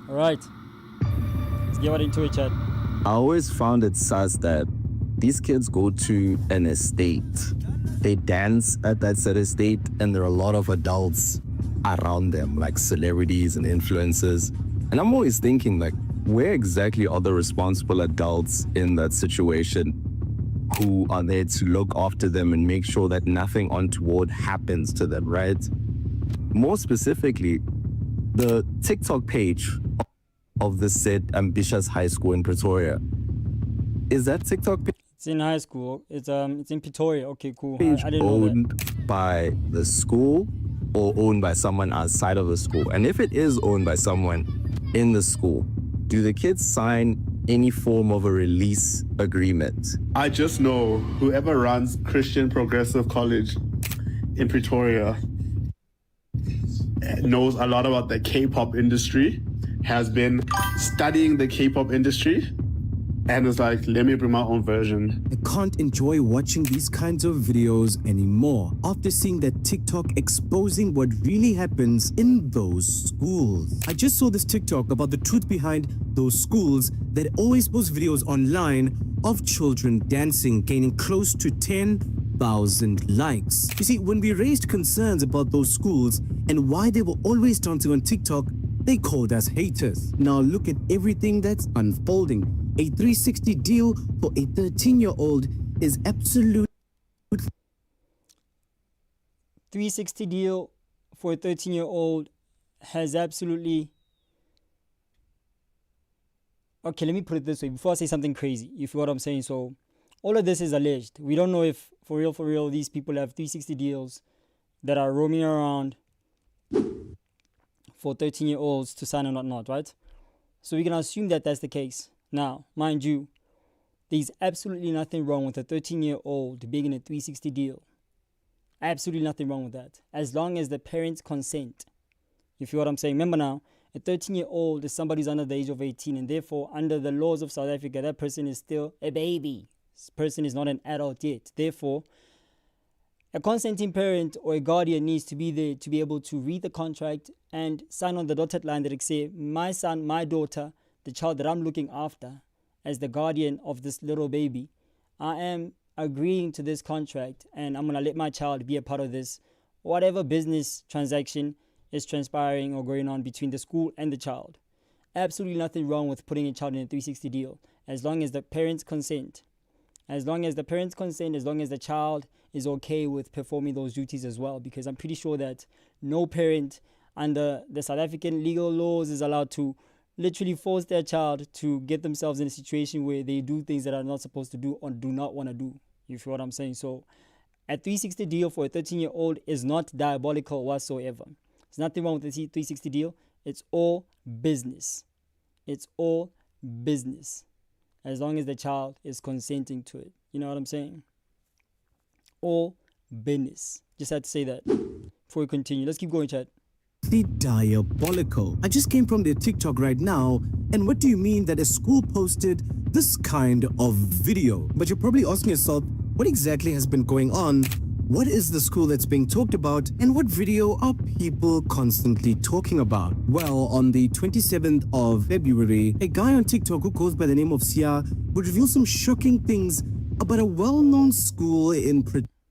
All right. Let's get right into it, chat. I always found it sus that these kids go to an estate. They dance at that said estate, and there are a lot of adults around them, like celebrities and influencers. And I'm always thinking, like, where exactly are the responsible adults in that situation who are there to look after them and make sure that nothing untoward happens to them, right? More specifically, the TikTok page of the said ambitious high school in Pretoria. Is that TikTok page? It's in high school. It's in Pretoria. Okay, cool. I Page didn't know that. owned by the school or owned by someone outside of the school? And if it is owned by someone in the school, do the kids sign any form of a release agreement? I just know whoever runs Christian Progressive College in Pretoria knows a lot about the K-pop industry, has been studying the K-pop industry, and is like, let me bring my own version. I can't enjoy watching these kinds of videos anymore after seeing that TikTok exposing what really happens in those schools. I just saw this TikTok about the truth behind those schools that always post videos online of children dancing, gaining close to 10,000 likes. You see, when we raised concerns about those schools and why they were always dancing on TikTok, they called us haters. Now look at everything that's unfolding. A 360 deal for a 13-year-old is absolute. 360 deal for a 13-year-old has absolutely... Okay, let me put it this way before I say something crazy, if you know what I'm saying. So all of this is alleged. We don't know if for real, these people have 360 deals that are roaming around for 13-year-olds to sign or not, right? So we can assume that that's the case. Now, mind you, there's absolutely nothing wrong with a 13-year-old being in a 360 deal. Absolutely nothing wrong with that, as long as the parents consent. You feel what I'm saying? Remember now, a 13-year-old is somebody who's under the age of 18, and therefore, under the laws of South Africa, that person is still a baby. This person is not an adult yet. Therefore, a consenting parent or a guardian needs to be there to be able to read the contract and sign on the dotted line that it says, my son, my daughter, the child that I'm looking after as the guardian of this little baby, I am agreeing to this contract, and I'm going to let my child be a part of this, whatever business transaction is transpiring or going on between the school and the child. Absolutely nothing wrong with putting a child in a 360 deal, as long as the parents consent. As long as the parents consent, as long as the child is okay with performing those duties as well, because I'm pretty sure that no parent under the South African legal laws is allowed to literally force their child to get themselves in a situation where they do things that are not supposed to do or do not want to do. You feel what I'm saying? So a 360 deal for a 13-year-old is not diabolical whatsoever. There's nothing wrong with the 360 deal. It's all business. It's all business. As long as the child is consenting to it. You know what I'm saying? All business. Just had to say that before we continue. Let's keep going, chat. Diabolical. I just came from their TikTok right now, and what do you mean that a school posted this kind of video? But you're probably asking yourself, what exactly has been going on? What is the school that's being talked about, and what video are people constantly talking about? Well, on the 27th of February, a guy on TikTok who goes by the name of SeaC would reveal some shocking things about a well-known school in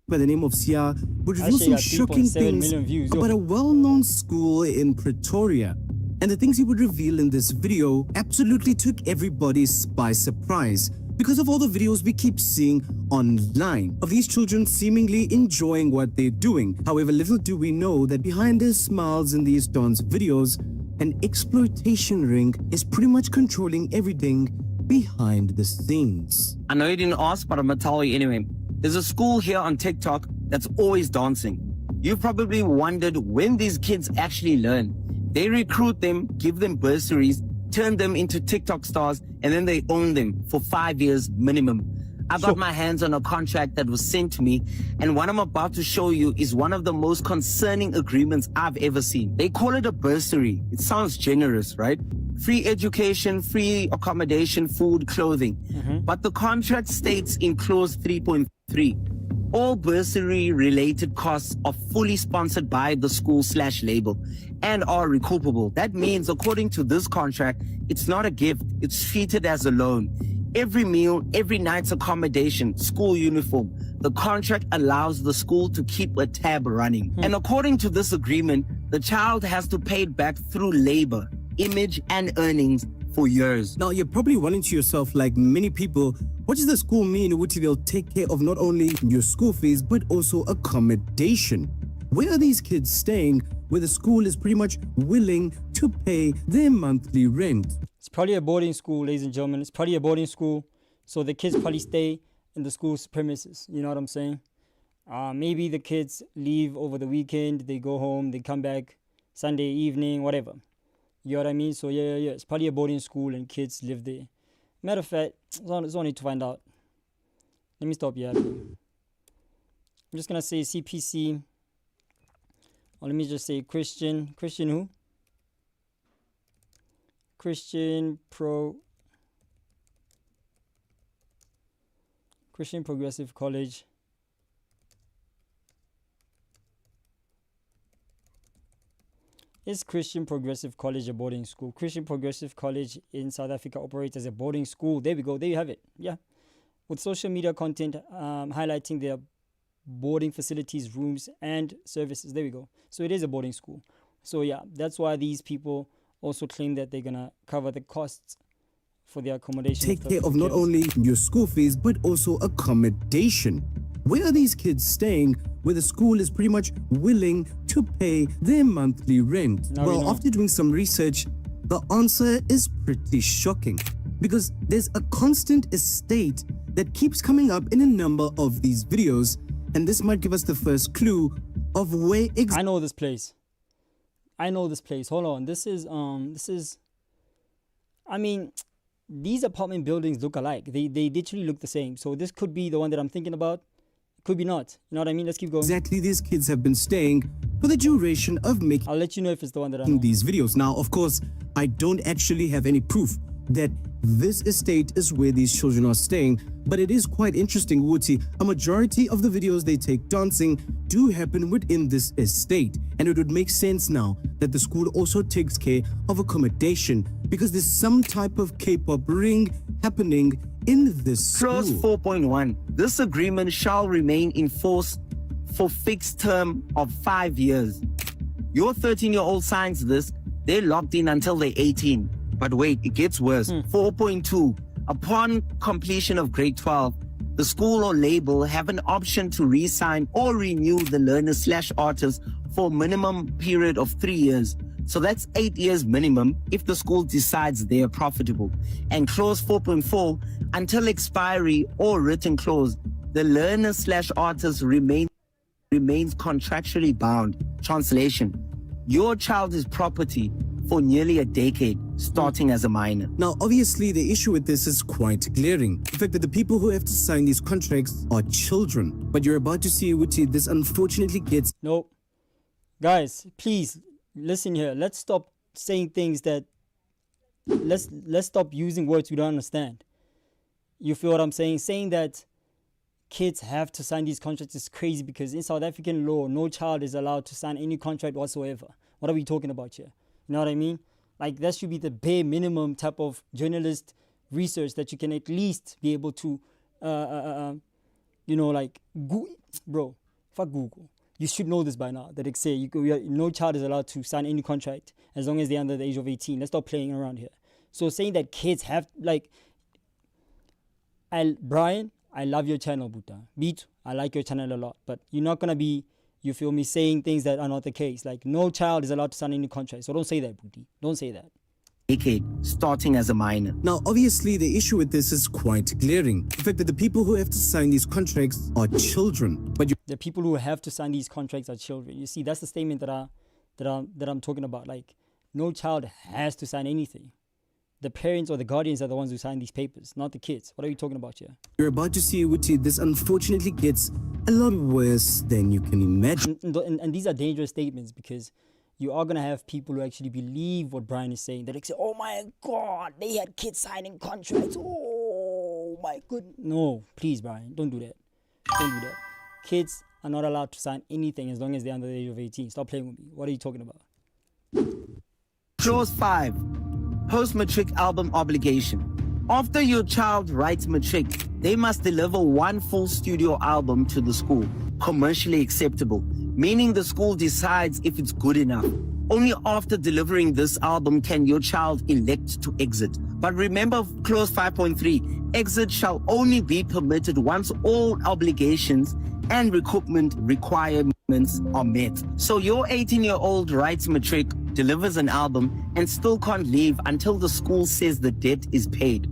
by the name of SeaC would reveal some shocking things about a well-known school in Pretoria. And the things he would reveal in this video absolutely took everybody by surprise because of all the videos we keep seeing online of these children seemingly enjoying what they're doing. However, little do we know that behind their smiles in these dance videos, an exploitation ring is pretty much controlling everything behind the scenes. I know you didn't ask, but I'm gonna tell you anyway. There's a school here on TikTok that's always dancing. You've probably wondered when these kids actually learn. They recruit them, give them bursaries, turn them into TikTok stars, and then they own them for 5 years minimum. I got my hands on a contract that was sent to me, and what I'm about to show you is one of the most concerning agreements I've ever seen. They call it a bursary. It sounds generous, right? Free education, free accommodation, food, clothing. But the contract states in clause 3.3, all bursary-related costs are fully sponsored by the school/label. and are recoupable. That means, according to this contract, it's not a gift, it's treated as a loan. Every meal, every night's accommodation, school uniform. The contract allows the school to keep a tab running. And according to this agreement, the child has to pay it back through labor, image, and earnings for years. Now, you're probably wondering to yourself, like many people, what does the school mean which they'll take care of not only your school fees, but also accommodation? Where are these kids staying where the school is pretty much willing to pay their monthly rent? It's probably a boarding school, ladies and gentlemen. It's probably a boarding school. So the kids probably stay in the school's premises. You know what I'm saying? Maybe the kids leave over the weekend. They go home. They come back Sunday evening, whatever. You know what I mean? So yeah. It's probably a boarding school and kids live there. Matter of fact, it's only to find out. Let me stop here. I'm just going to say CPC. Or let me just say Christian who? Christian Progressive College. Is Christian Progressive College a boarding school? Christian Progressive College in South Africa operates as a boarding school. There we go. There you have it. Yeah. With social media content highlighting their boarding facilities, rooms, and services. There we go. So it is a boarding school. So yeah, that's why these people also claim that they're going to cover the costs for their accommodation. Take care of not only your school fees, but also accommodation. Where are these kids staying where the school is pretty much willing to pay their monthly rent? Now well, after doing some research, the answer is pretty shocking because there's a constant estate that keeps coming up in a number of these videos, and this might give us the first clue of where I know this place. Hold on. This is I mean, these apartment buildings look alike. They literally look the same. So this could be the one that I'm thinking about. Could be not. You know what I mean? Let's keep going. Exactly, these kids have been staying for the duration of making I'll let you know if it's the one that I know. these videos. Now, of course, I don't actually have any proof that this estate is where these children are staying, but it is quite interesting, Wuti. A majority of the videos they take dancing do happen within this estate, and it would make sense now that the school also takes care of accommodation because there's some type of K-pop ring happening in this school. Clause 4.1. This agreement shall remain in force for fixed term of 5 years. Your 13-year-old signs this, they're locked in until they're 18. But wait, it gets worse. 4.2. Upon completion of grade 12, the school or label have an option to re-sign or renew the learner/artist for a minimum period of 3 years. So that's 8 years minimum if the school decides they are profitable. And clause 4.4, until expiry or written clause, the learner/artist remains contractually bound. Translation: your child is property for nearly a decade, starting as a minor. Now, obviously, the issue with this is quite glaring. The fact that the people who have to sign these contracts are children. But you're about to see, Wuti, this unfortunately gets... Nope. Guys, please, listen here. Let's stop saying things that... Let's stop using words we don't understand. You feel what I'm saying? Saying that kids have to sign these contracts is crazy because in South African law, no child is allowed to sign any contract whatsoever. What are we talking about here? You know what I mean? Like, that should be the bare minimum type of journalist research that you can at least be able to, like, bro, fuck Google. You should know this by now, that it say no child is allowed to sign any contract as long as they're under the age of 18. Let's stop playing around here. So saying that kids have, like, Brian, I love your channel, Buta. Beat, I like your channel a lot, but you're not going to be, you feel me, saying things that are not the case. Like, no child is allowed to sign any contract. So don't say that, Booty. Don't say that. Decade, starting as a minor. Now, obviously, the issue with this is quite glaring. The fact that the people who have to sign these contracts are children. But the people who have to sign these contracts are children. You see, that's the statement that I'm talking about. Like, no child has to sign anything. The parents or the guardians are the ones who sign these papers, not the kids. What are you talking about here? You're about to see, Wuti, this unfortunately gets a lot worse than you can imagine. And these are dangerous statements because you are going to have people who actually believe what Brian is saying. They're like, oh my God, they had kids signing contracts. Oh my goodness. No, please, Brian, don't do that. Don't do that. Kids are not allowed to sign anything as long as they're under the age of 18. Stop playing with me. What are you talking about? true. Clause 5, post-matric album obligation. After your child writes matric, they must deliver one full studio album to the school, commercially acceptable, meaning the school decides if it's good enough. Only after delivering this album can your child elect to exit. But remember clause 5.3, exit shall only be permitted once all obligations and recoupment requirements are met. So your 18-year-old writes matric, delivers an album, and still can't leave until the school says the debt is paid.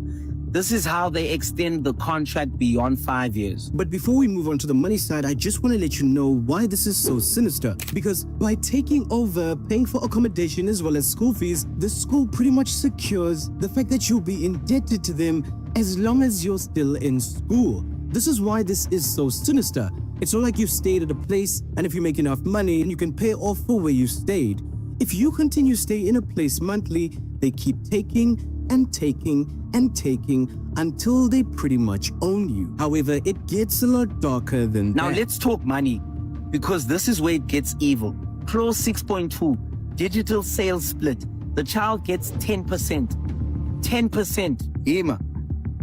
This is how they extend the contract beyond 5 years. But before we move on to the money side, I just want to let you know why this is so sinister. Because by taking over, paying for accommodation as well as school fees, the school pretty much secures the fact that you'll be indebted to them as long as you're still in school. This is why this is so sinister. It's not like you've stayed at a place and if you make enough money and you can pay off for where you stayed. If you continue to stay in a place monthly, they keep taking and taking and taking until they pretty much own you. However, it gets a lot darker than Now that. let's talk money, because this is where it gets evil. Clause 6.2, digital sales split. The child gets 10%. 10%. Ema.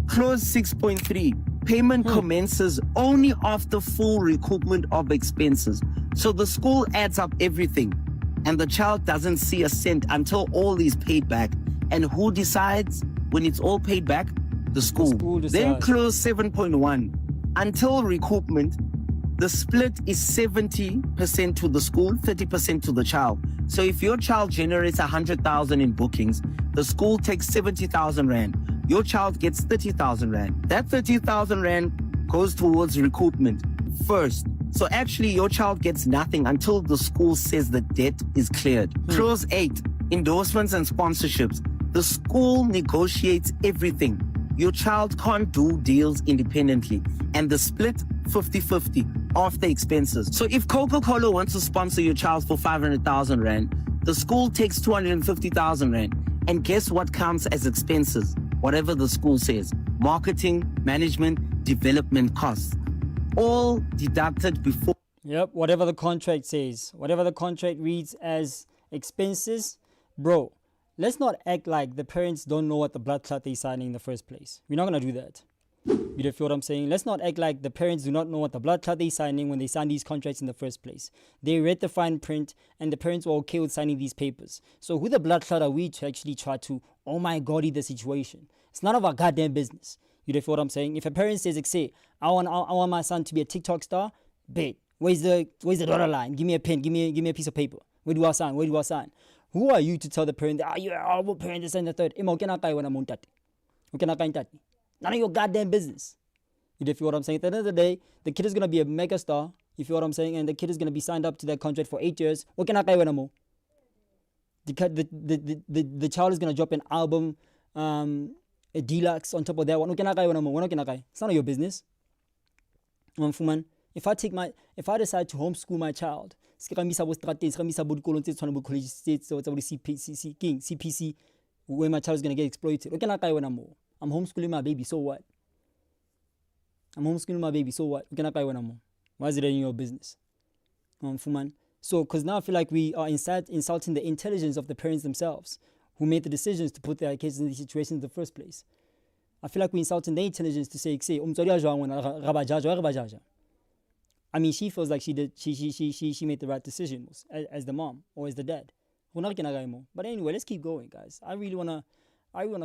Clause 6.3, payment commences only after full recoupment of expenses. So the school adds up everything and the child doesn't see a cent until all is paid back. And who decides when it's all paid back? The school. Then clause 7.1, until recoupment, the split is 70% to the school, 30% to the child. So if your child generates 100,000 in bookings, the school takes 70,000 Rand. Your child gets 30,000 Rand. That 30,000 Rand goes towards recoupment first. So actually your child gets nothing until the school says the debt is cleared. Clause 8, endorsements and sponsorships. The school negotiates everything. Your child can't do deals independently. And the split 50-50 after expenses. So if Coca-Cola wants to sponsor your child for 500,000 Rand, the school takes 250,000 Rand. And guess what counts as expenses? Whatever the school says. Marketing, management, development costs. All deducted before. Yep, whatever the contract says. Whatever the contract reads as expenses. Bro, let's not act like the parents don't know what the blood clot they're signing in the first place. We're not going to do that. You feel what I'm saying? Let's not act like the parents do not know what the blood clot they're signing when they sign these contracts in the first place. They read the fine print and the parents were okay with signing these papers. So who the blood clot are we to actually try to, oh my God, the situation? It's none of our goddamn business. You feel what I'm saying? If a parent says, like, say, I want my son to be a TikTok star, bet. Where's the dotted line? Give me a pen. Give me a piece of paper. Where do I sign? Where do I sign? Who are you to tell the parent that you're a horrible parent, this and the third? None of your goddamn business. You feel what I'm saying? At the end of the day, the kid is gonna be a mega star. You feel what I'm saying? And the kid is gonna be signed up to that contract for 8 years. The child is gonna drop an album, a deluxe on top of that one. It's none of your business. If I decide to homeschool my child, CPC, where my child is gonna get exploited. I'm homeschooling my baby, so what? Why is it in your business? So, because now I feel like we are insulting the intelligence of the parents themselves who made the decisions to put their kids in these situations in the first place. I feel like we're insulting their intelligence to say, I mean, she feels like she made the right decision as the mom or as the dad. But anyway, let's keep going, guys. I really wanna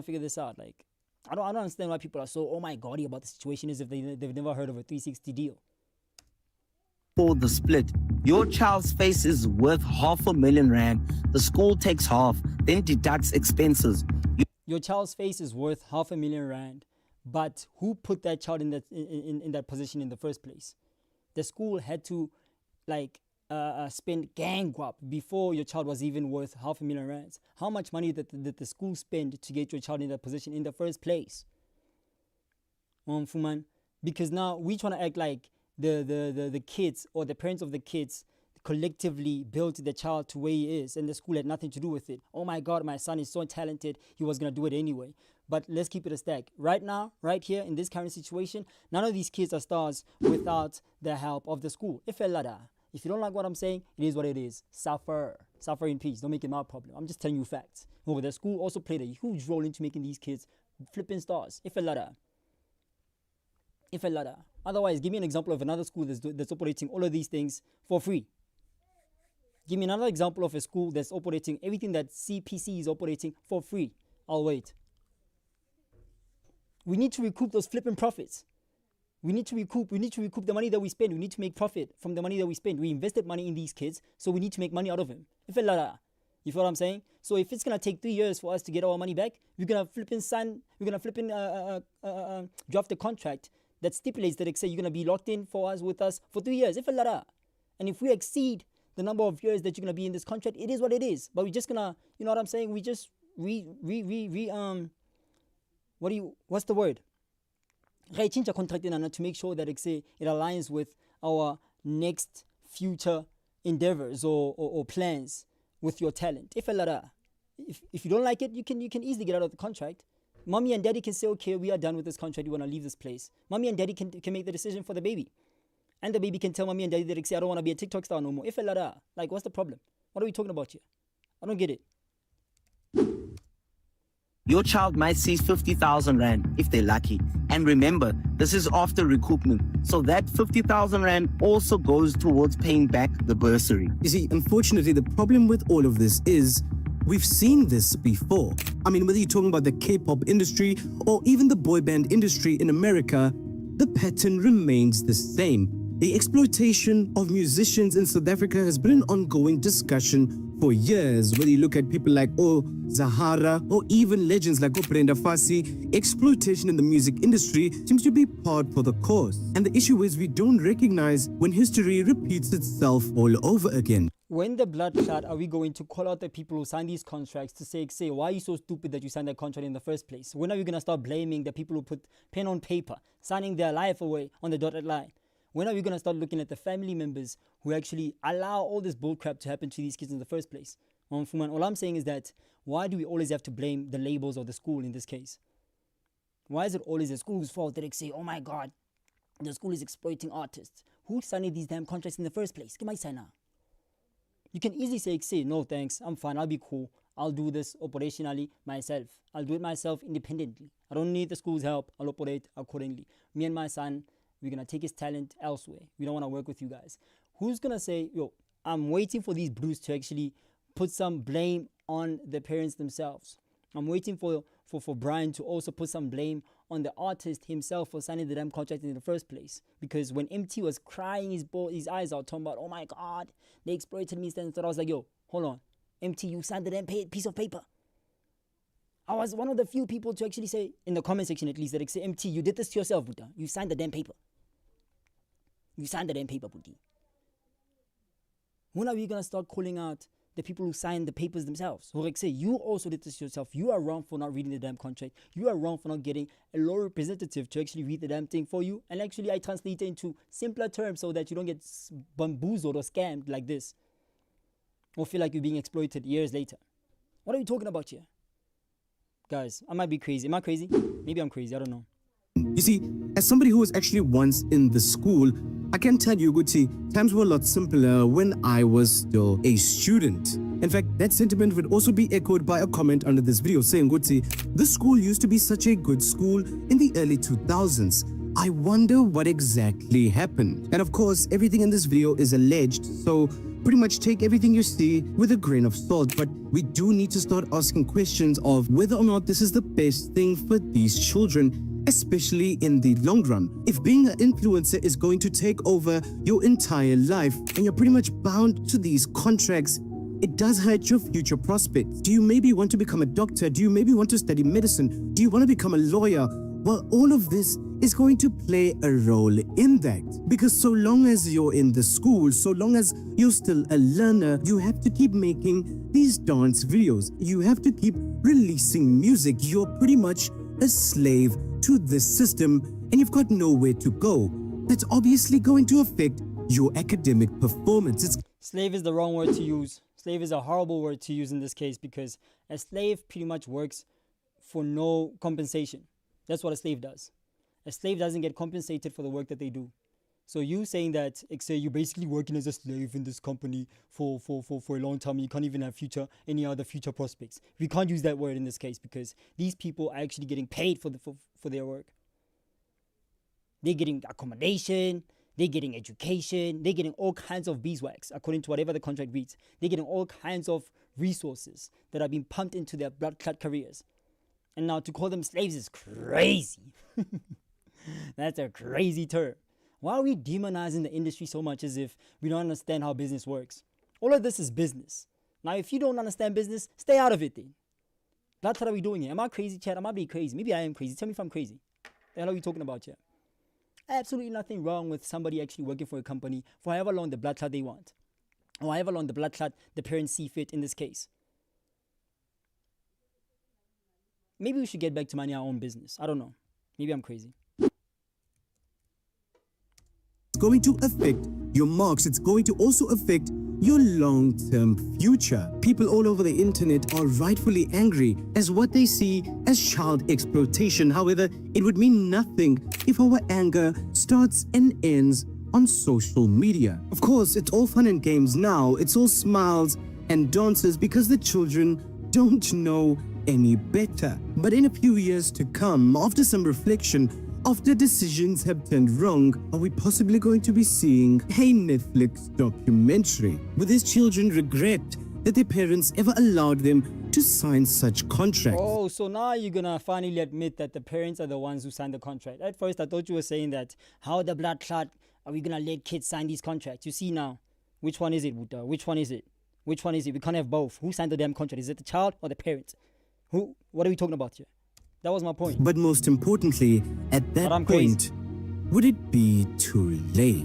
figure this out. Like, I don't understand why people are so oh my God about the situation as if they've never heard of a 360 deal. For the split, your child's face is worth 500,000 Rand. The school takes half, then deducts expenses. Your child's face is worth 500,000 Rand, but who put that child in that position in the first place? The school had to spend gang guap before your child was even worth 500,000 Rands. How much money did the school spend to get your child in that position in the first place? Because now we trying to act like the kids or the parents of the kids collectively built the child to where he is and the school had nothing to do with it. Oh my God, my son is so talented, he was going to do it anyway. But let's keep it a stack. Right now, right here in this current situation, none of these kids are stars without the help of the school. If you don't like what I'm saying, it is what it is. Suffer. Suffer in peace. Don't make it my problem. I'm just telling you facts. Oh, the school also played a huge role into making these kids flipping stars. If a ladder. Otherwise, give me an example of another school that's operating all of these things for free. Give me another example of a school that's operating everything that CPC is operating for free. I'll wait. We need to recoup those flipping profits. We need to recoup the money that we spend. We need to make profit from the money that we spend. We invested money in these kids, so we need to make money out of them. You feel what I'm saying? So if it's gonna take 3 years for us to get our money back, we're gonna draft a contract that stipulates that you're gonna be locked in with us for 3 years. And if we exceed the number of years that you're gonna be in this contract, it is what it is. But we're just gonna, you know what I'm saying? We just what's the word? Change a contract to make sure that it aligns with our next future endeavors or plans with your talent. If you don't like it, you can easily get out of the contract. Mommy and daddy can say, okay, we are done with this contract, we want to leave this place. Mommy and daddy can make the decision for the baby. And the baby can tell mommy and daddy that I don't want to be a TikTok star no more. If like, what's the problem? What are we talking about here? I don't get it. Your child might see 50,000 Rand if they're lucky. And remember, this is after recoupment. So that 50,000 Rand also goes towards paying back the bursary. You see, unfortunately, the problem with all of this is we've seen this before. I mean, whether you're talking about the K-pop industry or even the boy band industry in America, the pattern remains the same. The exploitation of musicians in South Africa has been an ongoing discussion for years. Whether you look at people like Zahara or even legends like Brenda Fassie, exploitation in the music industry seems to be part for the course. And the issue is we don't recognize when history repeats itself all over again. When the blood clot are we going to call out the people who signed these contracts to say, why are you so stupid that you signed that contract in the first place? When are you going to start blaming the people who put pen on paper, signing their life away on the dotted line? When are we going to start looking at the family members who actually allow all this bullcrap to happen to these kids in the first place? All I'm saying is that, why do we always have to blame the labels or the school in this case? Why is it always the school's fault that they say, oh my God, the school is exploiting artists? Who signed these damn contracts in the first place? Get my sign now. You can easily say, no thanks, I'm fine, I'll be cool. I'll do this operationally myself. I'll do it myself independently. I don't need the school's help. I'll operate accordingly. Me and my son, we're going to take his talent elsewhere. We don't want to work with you guys. Who's going to say, I'm waiting for these blues to actually put some blame on the parents themselves. I'm waiting for Brian to also put some blame on the artist himself for signing the damn contract in the first place. Because when MT was crying his eyes out, talking about, oh my God, they exploited me, I was like, hold on. MT, you signed the damn piece of paper. I was one of the few people to actually say, in the comment section at least, that say, MT, you did this to yourself, Buddha. You signed the damn paper. You signed the damn paper, Buddha. When are we going to start calling out the people who signed the papers themselves? Who say, you also did this to yourself. You are wrong for not reading the damn contract. You are wrong for not getting a law representative to actually read the damn thing for you. And actually, I translate it into simpler terms so that you don't get bamboozled or scammed like this. Or feel like you're being exploited years later. What are we talking about here? Guys, I might be crazy. Am I crazy? Maybe I'm crazy. I don't know. You see, as somebody who was actually once in the school, I can tell you, Guti, times were a lot simpler when I was still a student. In fact, that sentiment would also be echoed by a comment under this video saying, Guti, this school used to be such a good school in the early 2000s. I wonder what exactly happened. And of course, everything in this video is alleged, so pretty much take everything you see with a grain of salt. But we do need to start asking questions of whether or not this is the best thing for these children, especially in the long run. If being an influencer is going to take over your entire life and you're pretty much bound to these contracts, it does hurt your future prospects. Do you maybe want to become a doctor? Do you maybe want to study medicine? Do you want to become a lawyer? Well, all of this is going to play a role in that. Because so long as you're in the school, so long as you're still a learner, you have to keep making these dance videos. You have to keep releasing music. You're pretty much a slave to this system and you've got nowhere to go. That's obviously going to affect your academic performance. Slave is the wrong word to use. Slave is a horrible word to use in this case because a slave pretty much works for no compensation. That's what a slave does. A slave doesn't get compensated for the work that they do. So you saying that, say you're basically working as a slave in this company for a long time, and you can't even have any other future prospects. We can't use that word in this case because these people are actually getting paid for their work. They're getting accommodation, they're getting education, they're getting all kinds of beeswax according to whatever the contract reads. They're getting all kinds of resources that are being pumped into their blood clot careers. And now to call them slaves is crazy. That's a crazy term. Why are we demonizing the industry so much as if we don't understand how business works? All of this is business. Now, if you don't understand business, stay out of it then. That's what are we doing here? Am I crazy, Chad? Am I being crazy? Maybe I am crazy. Tell me if I'm crazy. The hell are we talking about here? Absolutely nothing wrong with somebody actually working for a company for however long the blood clot they want. Or however long the blood clot the parents see fit in this case. Maybe we should get back to minding our own business. I don't know. Maybe I'm crazy. It's going to affect your marks. It's going to also affect your long-term future. People all over the internet are rightfully angry as what they see as child exploitation. However, it would mean nothing if our anger starts and ends on social media. Of course, it's all fun and games now. It's all smiles and dances because the children don't know any better. But in a few years to come, after some reflection, after decisions have turned wrong, are we possibly going to be seeing a Netflix documentary? Will these children regret that their parents ever allowed them to sign such contracts? Oh, so now you're gonna finally admit that the parents are the ones who signed the contract. At first, I thought you were saying that how the blood clot are we gonna let kids sign these contracts? You see now, which one is it, Buddha? Which one is it? Which one is it? We can't have both. Who signed the damn contract? Is it the child or the parent? Who? What are we talking about here? That was my point. But most importantly, at that point, would it be too late?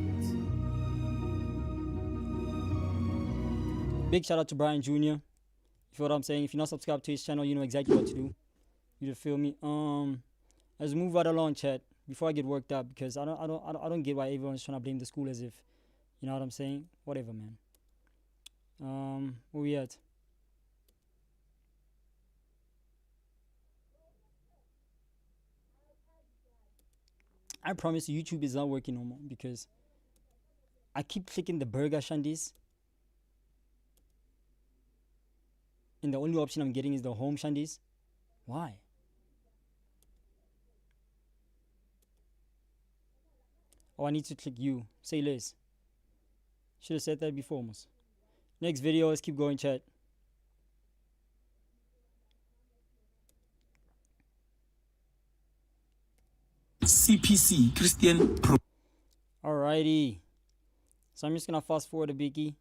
Big shout out to Brian Jr. You feel what I'm saying? If you're not subscribed to his channel, you know exactly what to do. You feel me? Let's move right along, chat. Before I get worked up, because I don't get why everyone's trying to blame the school as if, you know what I'm saying? Whatever, man. Where we at? I promise you, YouTube is not working no more because I keep clicking the burger shandies. And the only option I'm getting is the home shandies. Why? Oh, I need to click you. Say less. Should have said that before almost. Next video, let's keep going, chat. CPC, Christian. Alrighty. So I'm just gonna fast forward a biggie.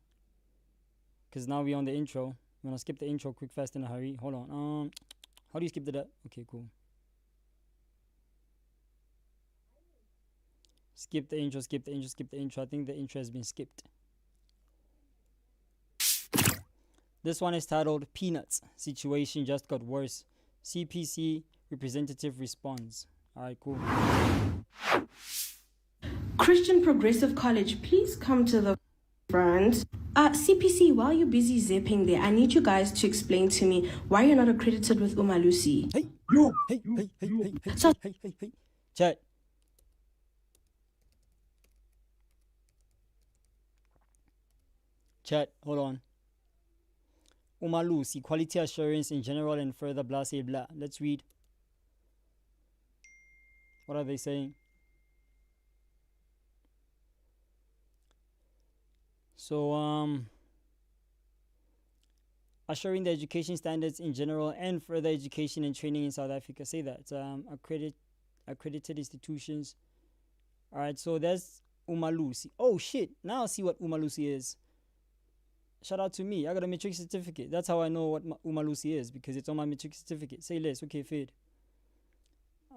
Because now we're on the intro. I'm gonna skip the intro quick, fast, in a hurry. Hold on. How do you skip that? Okay, cool. Skip the intro, skip the intro, skip the intro. I think the intro has been skipped. This one is titled Peanuts. Situation just got worse. CPC representative responds. Alright, cool. Christian Progressive College, please come to the front. CPC, while you're busy zipping there, I need you guys to explain to me why you're not accredited with Umalusi. Hey, hey. Chat. Chat, hold on. Umalusi, quality assurance in general and further blah, say blah. Let's read. What are they saying? So, assuring the education standards in general and further education and training in South Africa. Say that. Accredited institutions. Alright, so that's Umalusi. Oh shit, now I see what Umalusi is. Shout out to me. I got a matric certificate. That's how I know what Umalusi is, because it's on my matric certificate. Say less. Okay, fade.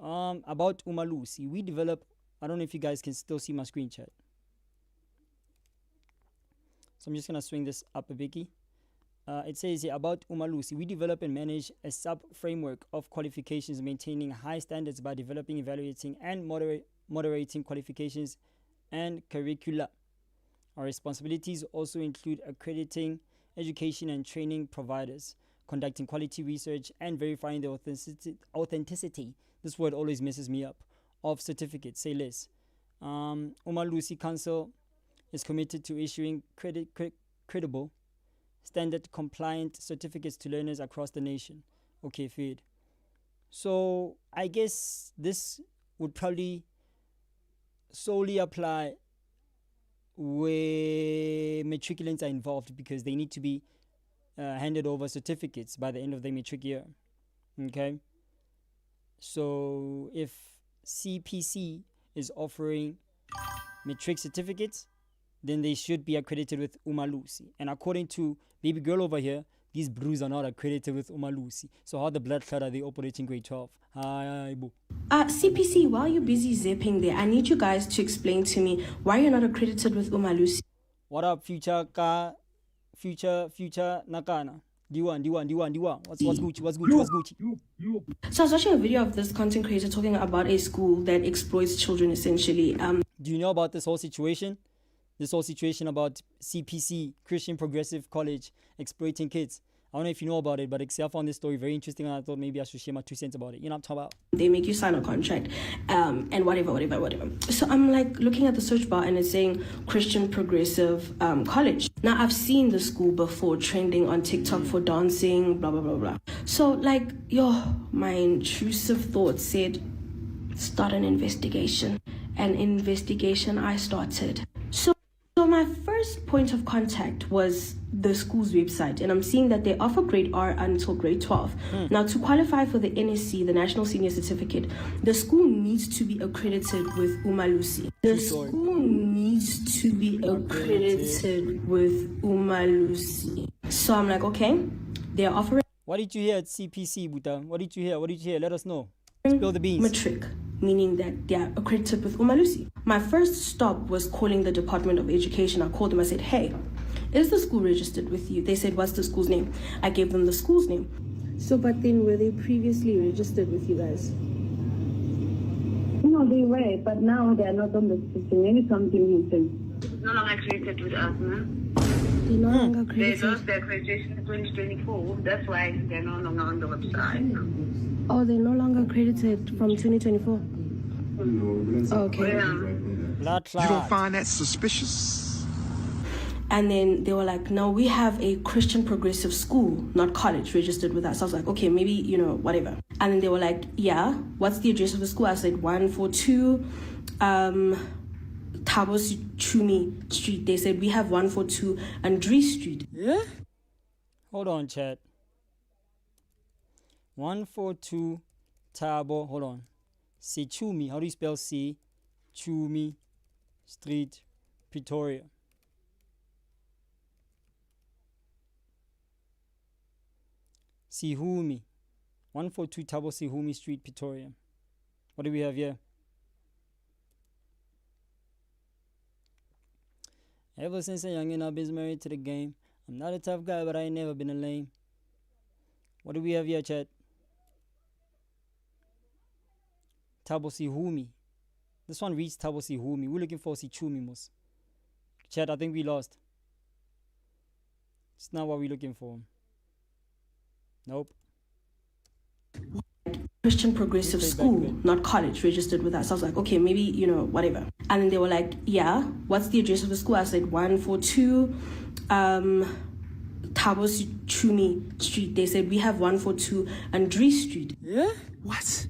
About Umalusi, we develop. I don't know if you guys can still see my screen, chat. So I'm just gonna swing this up a biggie. It says here about Umalusi, we develop and manage a sub-framework of qualifications, maintaining high standards by developing, evaluating, and moderating qualifications and curricula. Our responsibilities also include accrediting education and training providers, conducting quality research, and verifying the authenticity. This word always messes me up. Of certificates. Say less. Umalusi Council is committed to issuing credible, standard compliant certificates to learners across the nation. Okay, feed. So I guess this would probably solely apply where matriculants are involved, because they need to be handed over certificates by the end of the matric year. Okay, so if CPC is offering matric certificates, then they should be accredited with Umalusi. And according to baby girl over here, these brews are not accredited with Umalusi. So how the blood clot are they operating grade 12? Hi, boo. CPC, while you're busy zipping there, I need you guys to explain to me why you're not accredited with Umalusi. What up, future Nakana? D1. What's Gucci? So I was watching a video of this content creator talking about a school that exploits children essentially. Do you know about this whole situation? This whole situation about CPC, Christian Progressive College, exploiting kids. I don't know if you know about it, but I found this story very interesting, and I thought maybe I should share my 2 cents about it. You know what I'm talking about? They make you sign a contract, and whatever. So I'm like looking at the search bar, and it's saying Christian Progressive College. Now I've seen the school before trending on TikTok for dancing, blah blah blah blah. So like, my intrusive thoughts said, start an investigation. An investigation I started. So my first point of contact was the school's website, and I'm seeing that they offer grade R until grade 12. Now, to qualify for the NSC, the National Senior Certificate, the school needs to be accredited with Umalusi. The school needs to be accredited with Umalusi. So I'm like, okay, they're offering... What did you hear at CPC, Buta? What did you hear? Let us know. Spill the beans. Matric, meaning that they are accredited with Umalusi. My first stop was calling the Department of Education. I called them. I said, hey, is the school registered with you? They said, what's the school's name? I gave them the school's name. So, but then were they previously registered with you guys? No, they were, but now they are not on the system. Maybe something happened. No longer accredited with us, man. They're no longer They accredited. lost their accreditation in 2024. That's why they're no longer on the website. Oh, they're no longer accredited from 2024. Okay. You don't find that suspicious? And then they were like, no, we have a Christian Progressive school, not college, registered with us. I was like, okay, maybe, whatever. And then they were like, yeah, what's the address of the school? I said 142 Thabo Chumi Street. They said, we have 142 Andre Street. Yeah? Hold on, chat. 142 Thabo, hold on. Chumi, how do you spell C? Chumi Street, Pretoria. Sihumi. 142 Thabo Sihumi Street, Pretoria. What do we have here? Ever since I'm young and I've been married to the game. I'm not a tough guy, but I ain't never been a lame. What do we have here, chat? Thabo Sihumi. This one reads Thabo Sihumi. We're looking for Sichumi Mos. Chat, I think we lost. It's not what we're looking for. Nope. Christian Progressive school, not college, registered with us. I was like, okay, maybe, whatever. And then they were like, yeah, what's the address of the school? I said 142 Thabo Chumi Street. They said, we have 142 Andre Street. Yeah? What?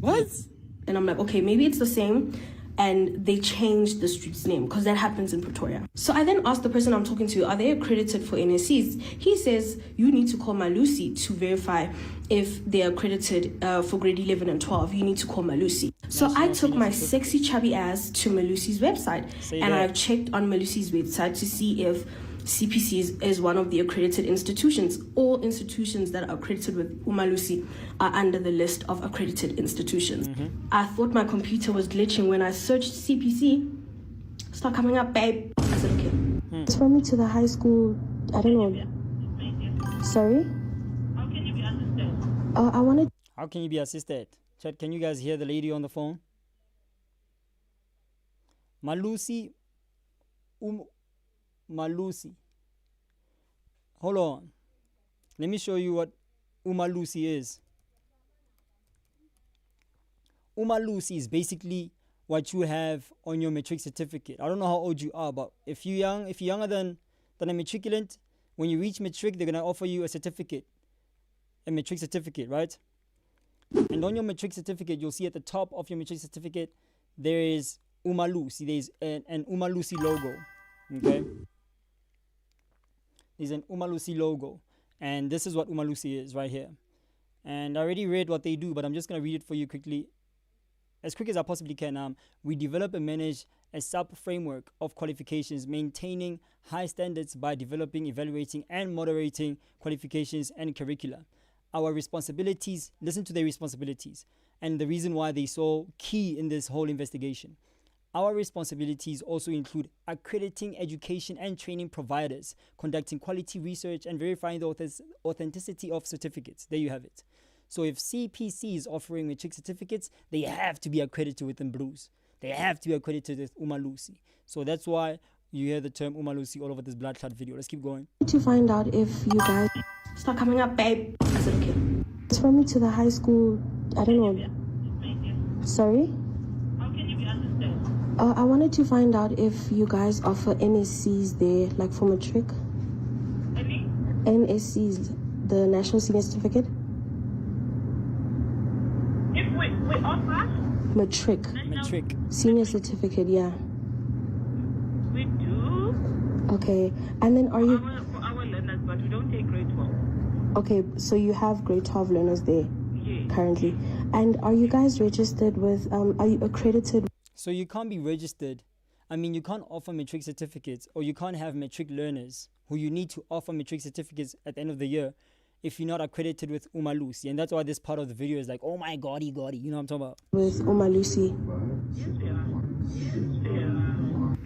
And I'm like, okay, maybe it's the same. And they changed the street's name because that happens in Pretoria. So I then asked the person I'm talking to, are they accredited for NSCs? He says, you need to call Malusi to verify if they're accredited for grade 11 and 12. You need to call Malusi. So I took my sexy chubby ass to Malusi's website. I've checked on Malusi's website to see if CPC is one of the accredited institutions. All institutions that are accredited with Umalusi are under the list of accredited institutions. I thought my computer was glitching when I searched CPC. Start coming up, babe. I said, okay. It's for me to the high school. I don't know. Sorry? How can you be assisted? I wanted. How can you be assisted? Chat, can you guys hear the lady on the phone? Malusi. Malusi. Hold on. Let me show you what Umalusi is. Umalusi is basically what you have on your matric certificate. I don't know how old you are, but if you're younger than a matriculant, when you reach matric, they're gonna offer you a matric certificate, right? And on your matric certificate, you'll see at the top of your matric certificate, there is Umalusi. There's an Umalusi logo. Okay? There's an Umalusi logo. And this is what Umalusi is right here. And I already read what they do, but I'm just going to read it for you quickly. As quick as I possibly can. We develop and manage a sub-framework of qualifications, maintaining high standards by developing, evaluating, and moderating qualifications and curricula. Our responsibilities, listen to their responsibilities, and the reason why they're so key in this whole investigation. Our responsibilities also include accrediting education and training providers, conducting quality research, and verifying the authenticity of certificates. There you have it. So if CPC is offering matric certificates, they have to be accredited with Umblues. They have to be accredited with Umalusi. So that's why you hear the term Umalusi all over this blood clot video. Let's keep going. To find out if you guys... Start coming up, babe. I said, okay. It's from me to the high school, I don't know. Sorry? How can you be understood? I wanted to find out if you guys offer NSCs there, like for matric. Any? NSCs, the National Senior Certificate. If we offer? Matric. Senior Certificate, yeah. We do. Okay, and then are you... For our learners, but we don't take grade 12. Okay, so you have grade 12 learners there Yes. currently. And are you guys registered with, are you accredited? So you can't be registered. I mean, you can't offer matric certificates, or you can't have matric learners who you need to offer matric certificates at the end of the year if you're not accredited with Umalusi. And that's why this part of the video is like, oh my god, you know what I'm talking about? With Umalusi. Yes, we are. Yes, we are.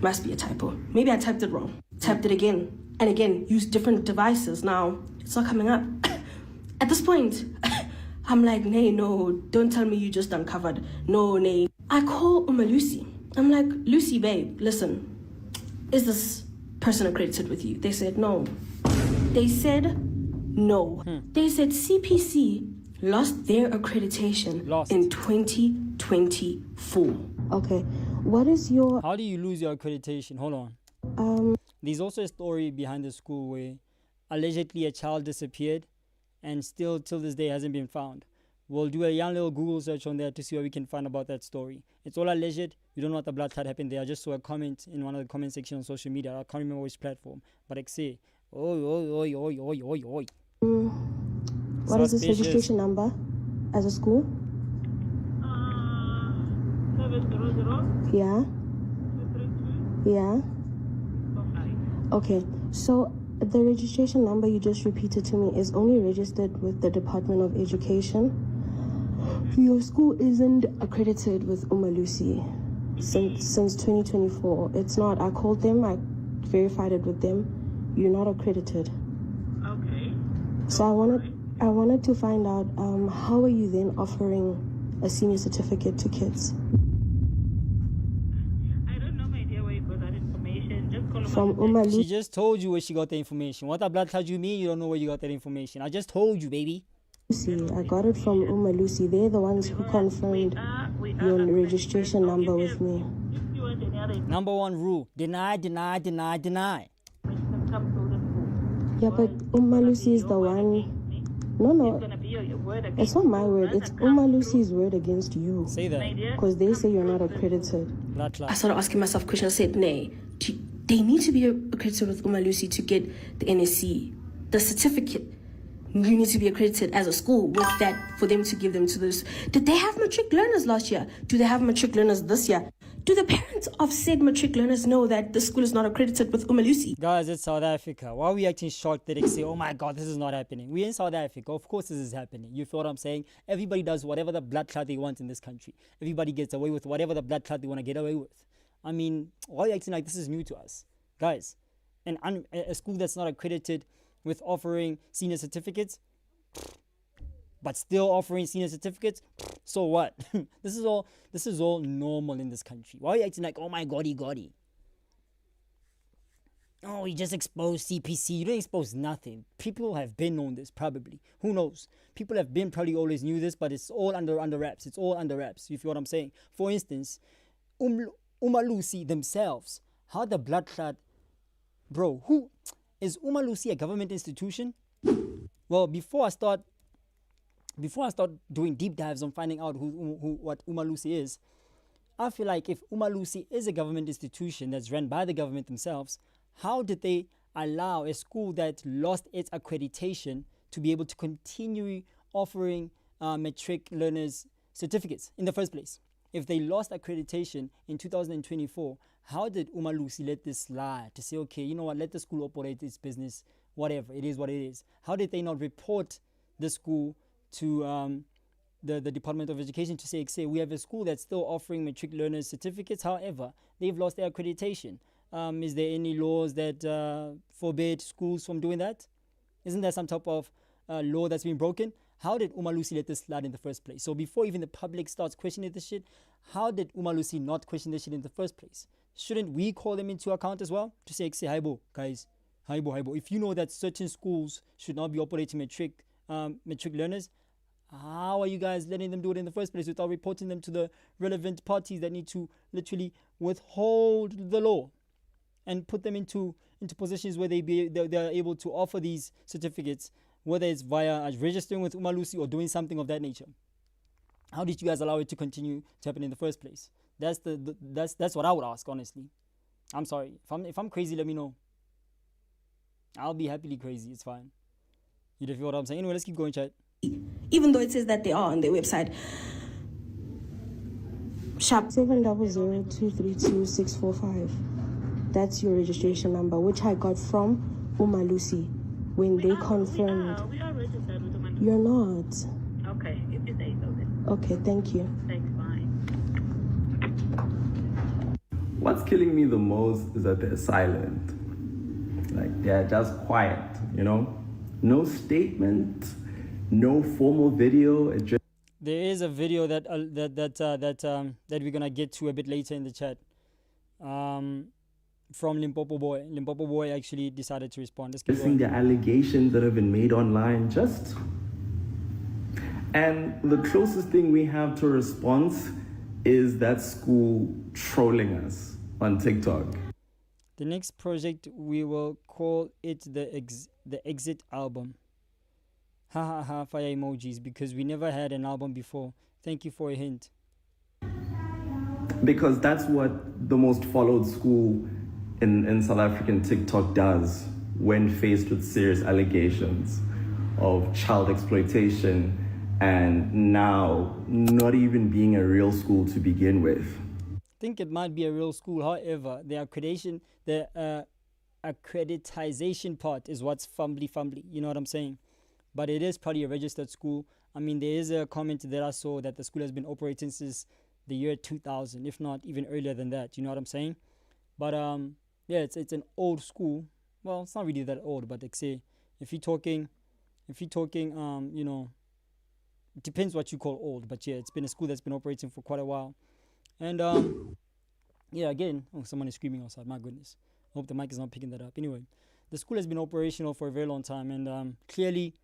Must be a typo. Maybe I typed it wrong. Typed it again and again. Used different devices. Now it's not coming up. At this point, I'm like, nay, no, don't tell me you just uncovered. No, nay. I call Umalusi. I'm like, Lucy, babe, listen. Is this person accredited with you? They said no. They said no. They said CPC lost their accreditation in 2024. Okay. What is your... How do you lose your accreditation? Hold on. There's also a story behind the school where allegedly a child disappeared and still till this day hasn't been found. We'll do a young little Google search on there to see what we can find about that story. It's all alleged. We don't know what the blood clot happened there. I just saw a comment in one of the comment sections on social media. I can't remember which platform. But I say, oi. What is this registration number as a school? 700. Yeah. 232. Yeah. 45. Okay. So the registration number you just repeated to me is only registered with the Department of Education. Your school isn't accredited with Umalusi since 2024. It's not. I called them. I verified it with them. You're not accredited. Okay. So I wanted to find out how are you then offering a senior certificate to kids? I don't know, my dear, where you got that information. Just call From She Umalusi. just told you where she got the information. What the blood clot you mean? You don't know where you got that information. I just told you, baby. I got it from Umalusi. They're the ones who confirmed your registration number with me. If you want any other Number one rule: deny. information, come to the school. Yeah, but Umalusi is the one. No, It's gonna be your word against it's not my word. It's Umalusi's word against you. Say that. Because they say you're not accredited. Blood I clot. started asking myself questions. I said, nay, they need to be accredited with Umalusi to get the NSC. The certificate, you need to be accredited as a school with that for them to give them to this. Did they have matric learners last year? Do they have matric learners this year? Do the parents of said matric learners know that the school is not accredited with Umalusi? Guys, it's South Africa. Why are we acting shocked that they say, oh my god, this is not happening? We're in South Africa. Of course this is happening. You feel what I'm saying? Everybody does whatever the blood clot they want in this country. Everybody gets away with whatever the blood clot they want to get away with. I mean, why are you acting like this is new to us? Guys, a school that's not accredited with offering senior certificates, but still offering senior certificates, so what? This is all normal in this country. Why are you acting like, oh my goddy? oh, you just exposed CPC. You didn't expose nothing. People have been known this, probably. Who knows? People have been probably always knew this, but it's all under wraps. It's all under wraps. You feel what I'm saying? For instance, Umalusi themselves. How the blood clot, bro? Who is Umalusi a government institution? Well, before I start doing deep dives on finding out what Umalusi is, I feel like if Umalusi is a government institution that's run by the government themselves, how did they allow a school that lost its accreditation to be able to continue offering matric learners certificates in the first place? If they lost accreditation in 2024, how did Umalusi let this slide to say, okay, you know what, let the school operate its business, whatever, it is what it is? How did they not report the school to the Department of Education to say, we have a school that's still offering matric learners certificates, however, they've lost their accreditation? Is there any laws that forbid schools from doing that? Isn't there some type of law that's been broken? How did Umalusi let this slide in the first place? So before even the public starts questioning this shit, how did Umalusi not question this shit in the first place? Shouldn't we call them into account as well? To say, Haibo, guys, Haibo. If you know that certain schools should not be operating matric learners, how are you guys letting them do it in the first place without reporting them to the relevant parties that need to literally withhold the law and put them into positions where they're able to offer these certificates, whether it's via registering with Umalusi or doing something of that nature? How did you guys allow it to continue to happen in the first place? That's what I would ask, honestly. I'm sorry. If I'm crazy, let me know. I'll be happily crazy. It's fine. You feel what I'm saying? Anyway, let's keep going, chat. Even though it says that they are on their website. Sharp 700232645. That's your registration number, which I got from Umalusi when they confirmed. We are registered with Umalusi. You're not. Okay, if you say so then. Okay, thank you. Thanks, fine. What's killing me the most is that they're silent. Like, they're just quiet, you know? No statement, no formal video. There is a video that we're gonna get to a bit later in the chat. From Limpopo Boy. Limpopo Boy actually decided to respond. Let's keep going. The allegations that have been made online, and the closest thing we have to a response is that school trolling us on TikTok. The next project, we will call it the Exit album. Ha ha ha, fire emojis, because we never had an album before. Thank you for a hint. Because that's what the most followed school in South African TikTok does when faced with serious allegations of child exploitation and now not even being a real school to begin with. I think it might be a real school. However, the accreditation part is what's fumbly. You know what I'm saying? But it is probably a registered school. I mean, there is a comment that I saw that the school has been operating since the year 2000, if not even earlier than that. You know what I'm saying? But yeah, it's an old school. Well, it's not really that old, but like say, if you're talking, you know, it depends what you call old. But yeah, it's been a school that's been operating for quite a while. And yeah, again, oh, someone is screaming outside. My goodness, I hope the mic is not picking that up. Anyway, the school has been operational for a very long time, and clearly,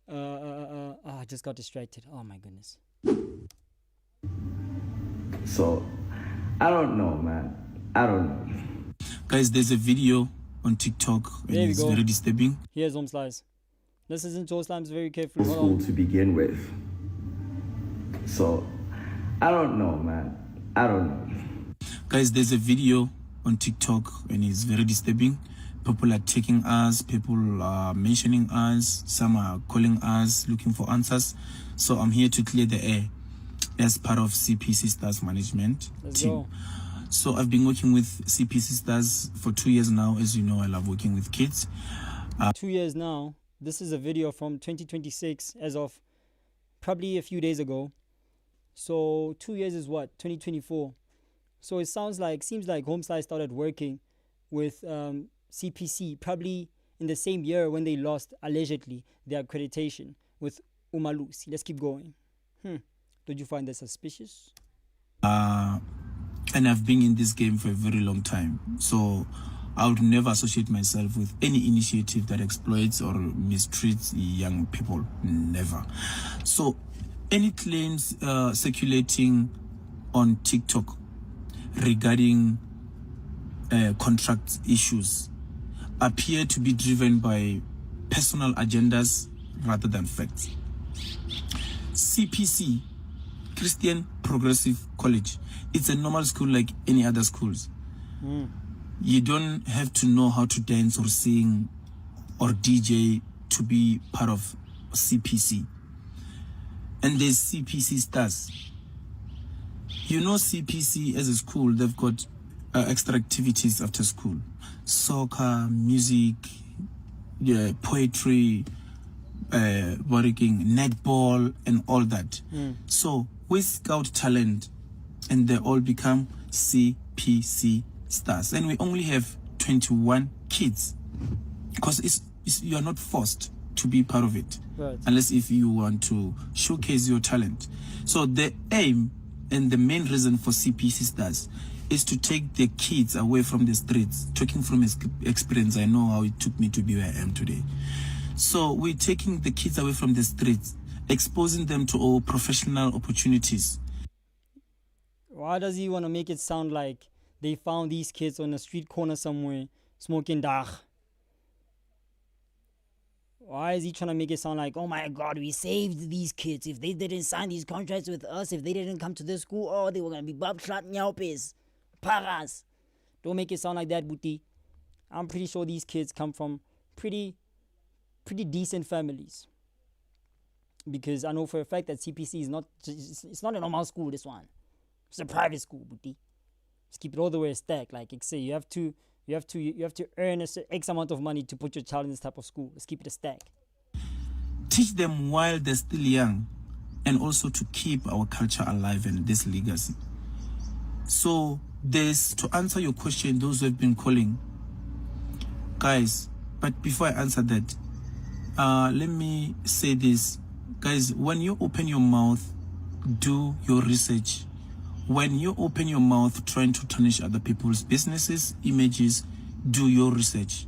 I just got distracted. Oh my goodness. So, I don't know, man. I don't know. Guys, there's a video on TikTok and it's very disturbing. Here's Home Slice. Listen to Slimes very carefully. School to begin with. So, I don't know, man. I don't know. Guys, there's a video on TikTok and it's very disturbing. People are taking us, people are mentioning us, some are calling us, looking for answers. So I'm here to clear the air as part of CPC Stars management team. Go. So I've been working with CPC Stars for 2 years now. As you know, I love working with kids. 2 years now. This is a video from 2026 as of probably a few days ago. So 2 years is what? 2024. So it seems like Home Slice started working with CPC probably in the same year when they lost, allegedly, their accreditation with Umalusi. Let's keep going. Did you find that suspicious? And I've been in this game for a very long time. So I would never associate myself with any initiative that exploits or mistreats young people. Never. So any claims circulating on TikTok regarding contract issues appear to be driven by personal agendas rather than facts. CPC, Christian Progressive College, it's a normal school like any other schools. You don't have to know how to dance or sing or DJ to be part of CPC. And there's CPC Stars. You know, CPC as a school, they've got extra activities after school. Soccer, music, poetry, netball, and all that. So we scout talent and they all become CPC Stars. And we only have 21 kids because you are not forced to be part of it, Right. unless if you want to showcase your talent. So the aim and the main reason for CPC Stars is to take the kids away from the streets. Talking from experience, I know how it took me to be where I am today. So we're taking the kids away from the streets, exposing them to all professional opportunities. Why does he want to make it sound like they found these kids on a street corner somewhere smoking dach? Why is he trying to make it sound like, oh my God, we saved these kids. If they didn't sign these contracts with us, if they didn't come to this school, oh, they were going to be babshlat nyalpes, paras. Don't make it sound like that, Buti. I'm pretty sure these kids come from pretty decent families. Because I know for a fact that CPC is not, it's not a normal school, this one. It's a private school, Buti. Just keep it all the way a stack. Like I say, you have to earn a X amount of money to put your child in this type of school. Let's keep it a stack. Teach them while they're still young, and also to keep our culture alive and this legacy. So there's, to answer your question, those who have been calling, guys, but before I answer that, let me say this. Guys, when you open your mouth, do your research. When you open your mouth trying to tarnish other people's businesses, images, do your research.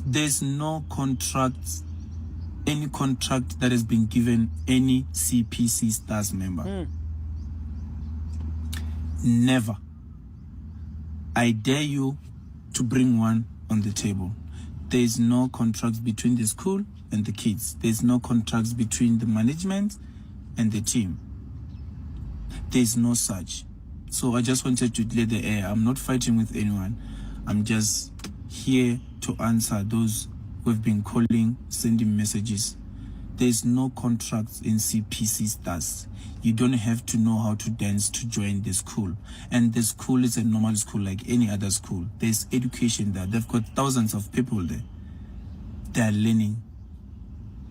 There's no contract, any contract that has been given any CPC Stars member. Never. I dare you to bring one on the table. There's no contracts between the school and the kids. There's no contracts between the management and the team. There's no such. So I just wanted to clear the air. I'm not fighting with anyone. I'm just here to answer those who have been calling, sending messages. There's no contracts in CPC Stars. You don't have to know how to dance to join the school. And the school is a normal school like any other school. There's education there. They've got thousands of people there. They're learning.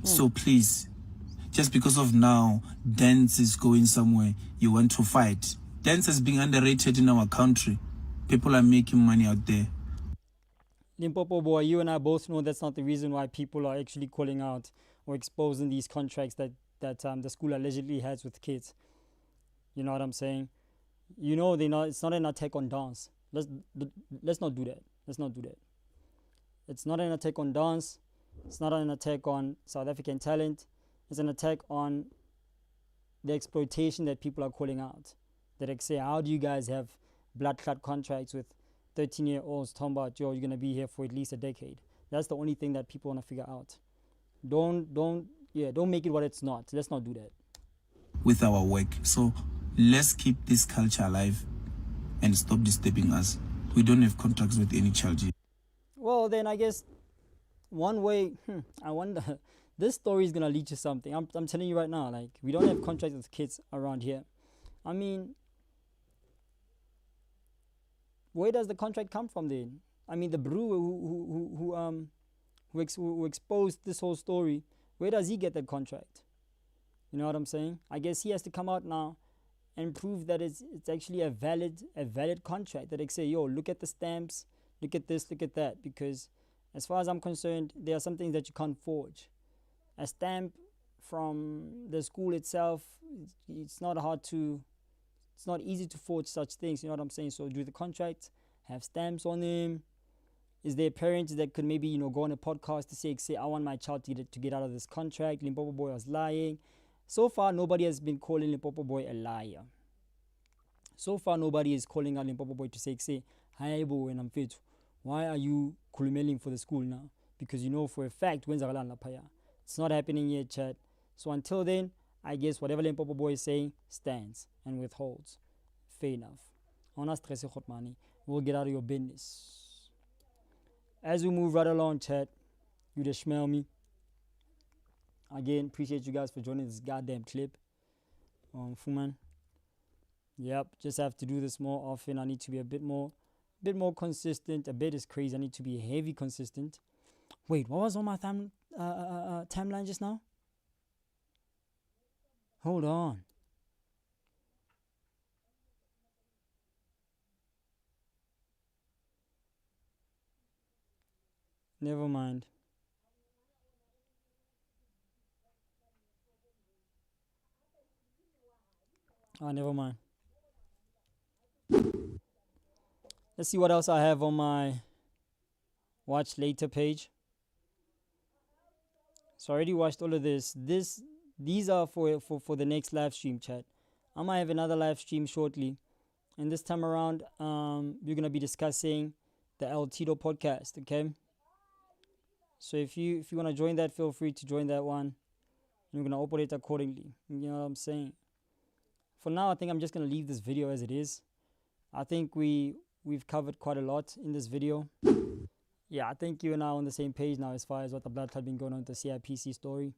So please, just because of now dance is going somewhere, you want to fight. Dance is being underrated in our country. People are making money out there. Limpopo Boy, you and I both know that's not the reason why people are actually calling out or exposing these contracts that the school allegedly has with kids. You know what I'm saying? You know, it's not an attack on dance. Let's not do that. Let's not do that. It's not an attack on dance. It's not an attack on South African talent. It's an attack on the exploitation that people are calling out. That I say, how do you guys have blood clot contracts with 13-year-olds talking about, yo, you're going to be here for at least a decade? That's the only thing that people want to figure out. Don't make it what it's not. Let's not do that. With our work. So let's keep this culture alive and stop disturbing us. We don't have contracts with any child. Well, then I guess one way, I wonder, this story is going to lead to something. I'm telling you right now, like, we don't have contracts with kids around here. I mean, where does the contract come from then? I mean, the brewer who exposed this whole story, where does he get that contract? You know what I'm saying? I guess he has to come out now and prove that it's actually a valid contract. That they say, yo, look at the stamps, look at this, look at that. Because as far as I'm concerned, there are some things that you can't forge. A stamp from the school itself, it's not easy to forge such things. You know what I'm saying? So do the contract, have stamps on them, Is there parents that could maybe, go on a podcast to say, I want my child to get out of this contract. Limpopo Boy was lying. So far, nobody has been calling Limpopo Boy a liar. So far, nobody is calling out Limpopo Boy to say, hi, boy, and I'm fit. Why are you kulumeling for the school now? Because you know for a fact, it's not happening yet, chat. So until then, I guess whatever Limpopo Boy is saying stands and withholds. Fair enough. We'll get out of your business. As we move right along, chat, you just smell me. Again, appreciate you guys for joining this goddamn clip. Fuman. Yep, just have to do this more often. I need to be a bit more consistent. A bit is crazy. I need to be heavy consistent. Wait, what was on my timeline just now? Hold on. Never mind. Never mind. Let's see what else I have on my watch later page. So I already watched all of this. These are for the next live stream, chat. I might have another live stream shortly. And this time around, we're gonna be discussing the El Tito podcast, okay? So if you want to join that, feel free to join that one. We're going to operate accordingly. You know what I'm saying? For now, I think I'm just going to leave this video as it is. I think we've covered quite a lot in this video. Yeah, I think you and I are on the same page now as far as what the blood had been going on with the CPC story.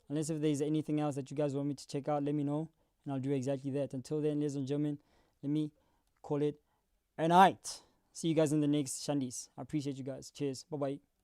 Unless if there's anything else that you guys want me to check out, let me know. And I'll do exactly that. Until then, ladies and gentlemen, let me call it a night. See you guys in the next Shandis. I appreciate you guys. Cheers. Bye-bye.